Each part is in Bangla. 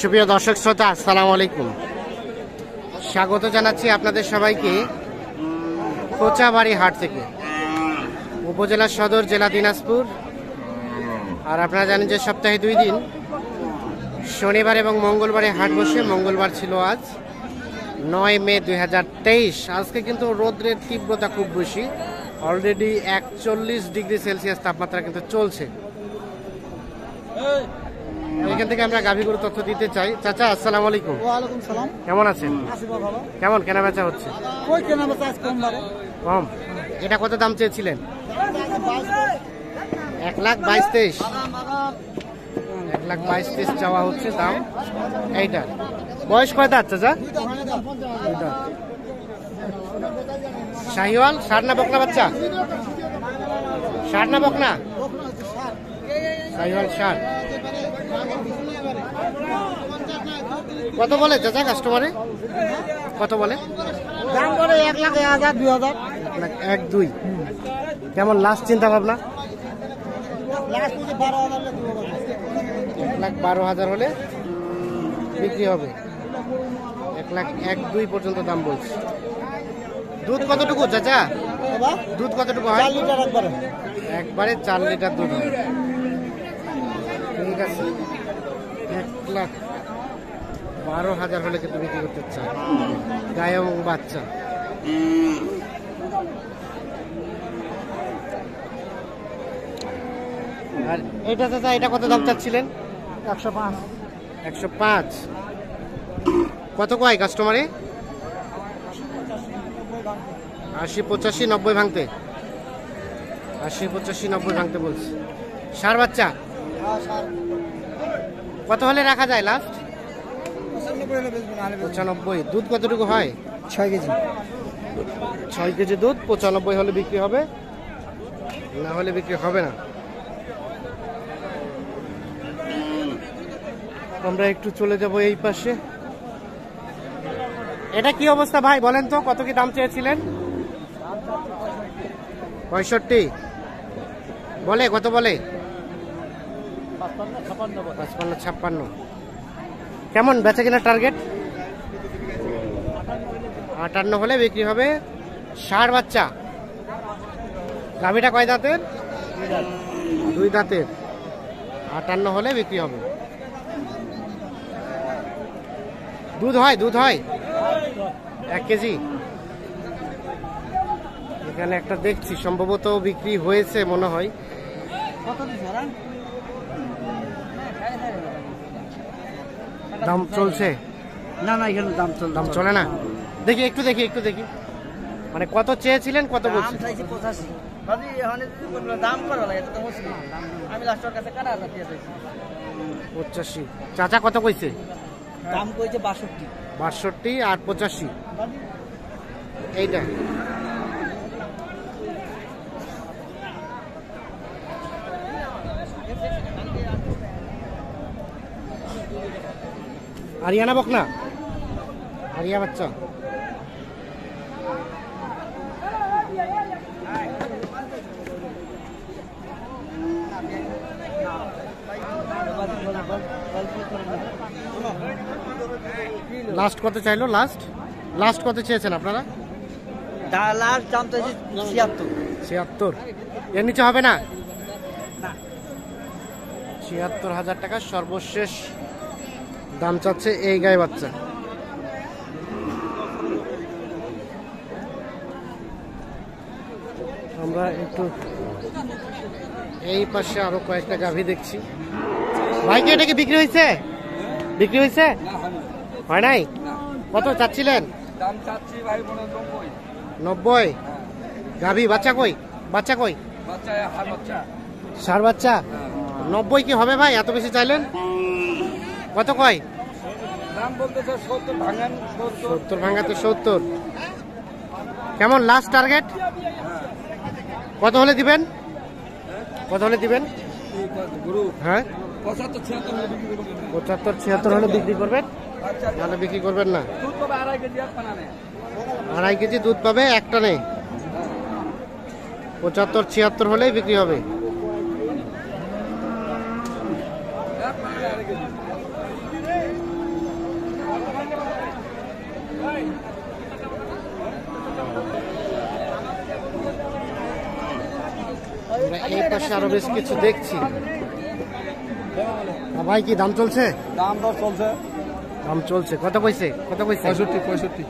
সুপ্রিয় দর্শক শ্রোতা, আসসালামু আলাইকুম। স্বাগত জানাচ্ছি আপনাদের সবাইকে কোচাবাড়ি হাট থেকে, উপজেলা সদর, জেলা দিনাজপুর। আর আপনারা জানেন যে সপ্তাহে 2 দিন শনিবার এবং মঙ্গলবারে হাট বসে। মঙ্গলবার ছিল আজ 9 মে 2023। আজকে কিন্তু রোদ্রের তীব্রতা খুব বেশি, অলরেডি 41 ডিগ্রি সেলসিয়াস তাপমাত্রা কিন্তু চলছে। এখান থেকে আমরা গাভীগুলো তথ্য দিতে চাই। চাচা, আসসালামু আলাইকুম। ওয়ালাইকুম সালাম। কেমন আছেন? ভালো। কেমন কেনা বেচা হচ্ছে? কই কেনা বেচা আজ কম বারে? কম। এটা কত দাম চেয়েছিলেন? 1,22,23। 1,22,23 চাওয়া হচ্ছে দাম। এইটা বয়স কয় দাঁত চাচা? শাহিওয়াল ষাট না বকনা বাচ্চা? ষাট না বকনা? শাহিওয়াল ষাট। কত বলে চাচা কাস্টমারে? কত বলে? দাম করে 1,00,000, 1,000, 2,000। 1,02,000। কেমন লাস্ট চিন্তা ভাবনা? লাস্ট 12,000 হলে 1,12,000 হলে বিক্রি হবে। 1,01,2,000 পর্যন্ত দাম বলছে। দুধ কতটুকু চাচা? দুধ কতটুকু হয়? 4 লিটার একবারে। একবারে 4 লিটার দুধ হয়। ঠিক আছে, 1,12,000 হলে কিন্তু বিক্রি করতে চায়। গায়ে এবং বাচ্চা। আর এটা চাচা, এটা কত দাম চাচ্ছিলেন? 105। 105। কত কয় কাস্টমারে? 80, 85, 90 ভাঙতে। 80, 85, 90 ভাঙতে বলছে। ষাঁড় বাচ্চা কত হলে রাখা যায় লাস্ট? 95। দুধ কতটুকু হয়? 6 কেজি। 6 কেজি দুধ। 95 হলে বিক্রি হবে, না হলে বিক্রি হবে না। আমরা একটু চলে যাব এই পাশে। এটা কি অবস্থা ভাই বলেন তো, কত কি দাম চেয়েছিলেন? 65 বলে। কত বলে? 55, 56। কেমন বেচা কিনা টার্গেট? 58 হলে বিক্রি হবে। ষাঁড় বাচ্চা। গাভীটা কয় দাঁতের? 2 দাঁতের। 58 হলে বিক্রি হবে। দুধ হয়? দুধ হয় 1 কেজি। এখানে একটা দেখছি, সম্ভবত বিক্রি হয়েছে মনে হয়। দাম চলছে না না, এখানে দাম চলে না। দেখি একটু দেখি। মানে কত চেয়েছিলেন, কত বলছেন? 85। ভাবি এখানে যদি দাম করা লাগে তো মুশকিল। আমি লাস্টের কাছে কাটা হাজার দিয়ে দিয়েছি। 85। চাচা কত কইছে? দাম কইছে 62। 62 আর 85। এইটা আরিয়ানা বকনা? আরিয়া বাচ্চা। লাস্ট কত চাইলো? লাস্ট কত চেয়েছেন আপনারা? লাস্ট দাম তো 76। 76। এর নিচে হবে না? 76,000 টাকা সর্বশেষ দাম চাচ্ছে এই গায়ে বাচ্চা। আমরা একটু এই পাশে আরো কয়েকটা গাভী দেখছি। ভাইকে এটা কি বিক্রি হয়েছে? বিক্রি হয়েছে? হয় নাই? কত চাচ্ছিলেন? দাম চাচ্ছি ভাই 90। গাভী বাচ্চা কই? বাচ্চা হার বাচ্চা। ষাঁড় বাচ্চা। 90 কি হবে ভাই? এত বেশি চাইলেন? কত কয়? দাম বলতেছে 70 ভাঙান। 70 ভাঙাতে 70। কেমন লাস্ট টার্গেট? কত হলে দিবেন? হ্যাঁ, 75, 76 হলে বিক্রি করবেন, নাহলে বিক্রি করবেন না। 2.5 কেজি দুধ পাবে একটা নেই। 75, 76 হলেই বিক্রি হবে। আমরা এই পাশে আরো বেশ কিছু দেখছি। ভাই কি দাম চলছে? দাম দর চলছে দাম চলছে, কত কইছে? কত কইছে? 65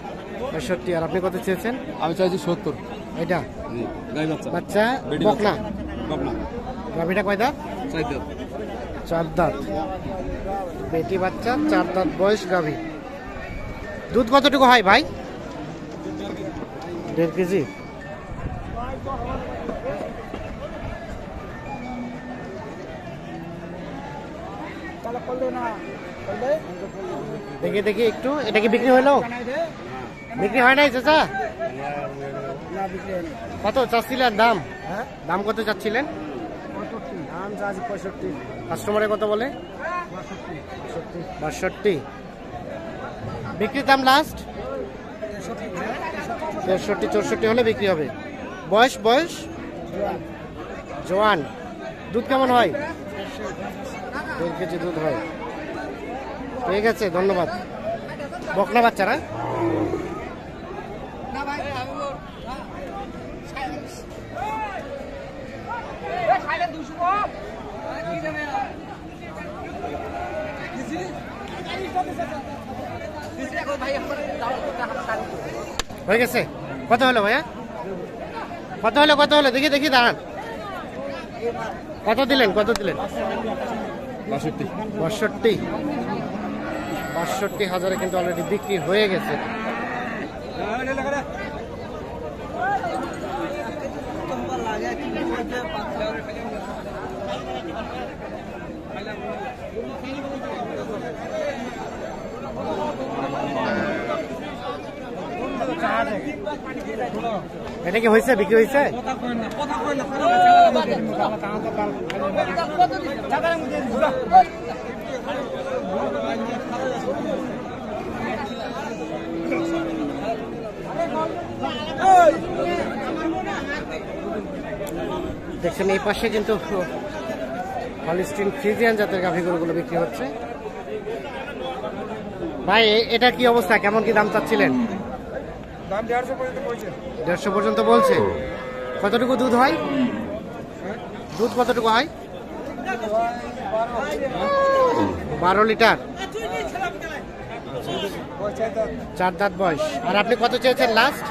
65। আর আপনি কত চেয়েছেন? আমি চাইছি 70। এটা জি গাই বাচ্চা বাচ্চা বেটি বকনা, বাবনা গাভিটা কয় দাঁত? 4 দাঁত। 4 দাঁত বেটি বাচ্চা, 4 দাঁত বয়স গাভি। দুধ কতটুকু হয় ভাই? 1.5 কেজি। দেখি দেখি একটু, এটা কি বিক্রি হলো? বিক্রি হয় নাই চাচা? কত চাচ্ছিলেন দাম? দাম কত চাচ্ছিলেন? 65। কাস্টমারে কত বলে? 62। বিক্রির দাম লাস্ট 63 64 হলে বিক্রি হবে। বয়স বয়স জোয়ান। দুধ কেমন হয়? 1.5 কেজি দুধ হয়। ঠিক আছে, ধন্যবাদ। বকনা বাচ্চারা হয়ে গেছে। কত হলো ভাইয়া? কত হলো? কত হলো? দেখি দেখি, দাঁড়ান। কত দিলেন? কত দিলেন? 62। 62,000 কিন্তু অলরেডি বিক্রি হয়ে গেছে। এটা কি হয়েছে? বিক্রি হয়েছে? দেখছেন এই পাশে কিন্তু হলিস্টিন ফ্রিজিয়ান জাতের গাভী গরুগুলো বিক্রি হচ্ছে। ভাই এটা কি অবস্থা? কেমন কি দাম চাচ্ছিলেন? দাম 150 পর্যন্ত বলছে। 150 পর্যন্ত বলছে। কতটুকু দুধ হয়? দুধ কতটুকু হয়? 12 লিটার। 4 দাঁত বয়স। আর আপনি কত চেয়েছেন লাস্ট?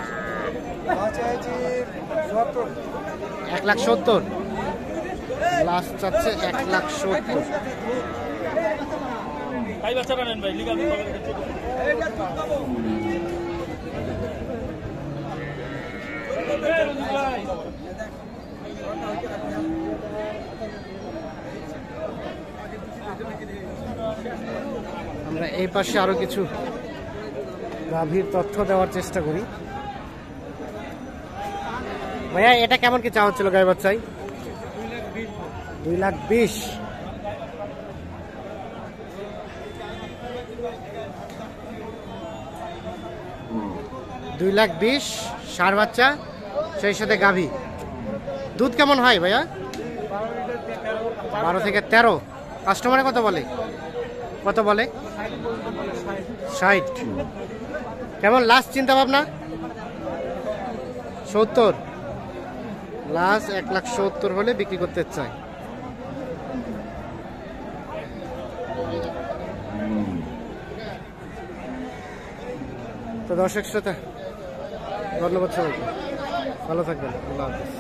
1,70,000। লাস্ট চাচ্ছে 1,70,000। আমরা এই পাশে আরো কিছু গাভীর তথ্য দেওয়ার চেষ্টা করি। ভাইয়া এটা কেমন কি চাওয়া হচ্ছিল গাই বাচ্চাই? 2,20,000। 2,20,000 ষাঁড় বাচ্চা, সেই সাথে গাভী। দুধ কেমন হয় ভাইয়া? 12 থেকে 13। কাস্টমারে কত বলে? কত বলে? 60। কেমন লাস্ট চিন্তা ভাবনা? 70। লাস্ট 1,70,000 হলে বিক্রি করতে চাই। তো দর্শক শ্রোতা, ধন্যবাদ সবাইকে। ভালো থাকবেন। আল্লাহ হাফেজ।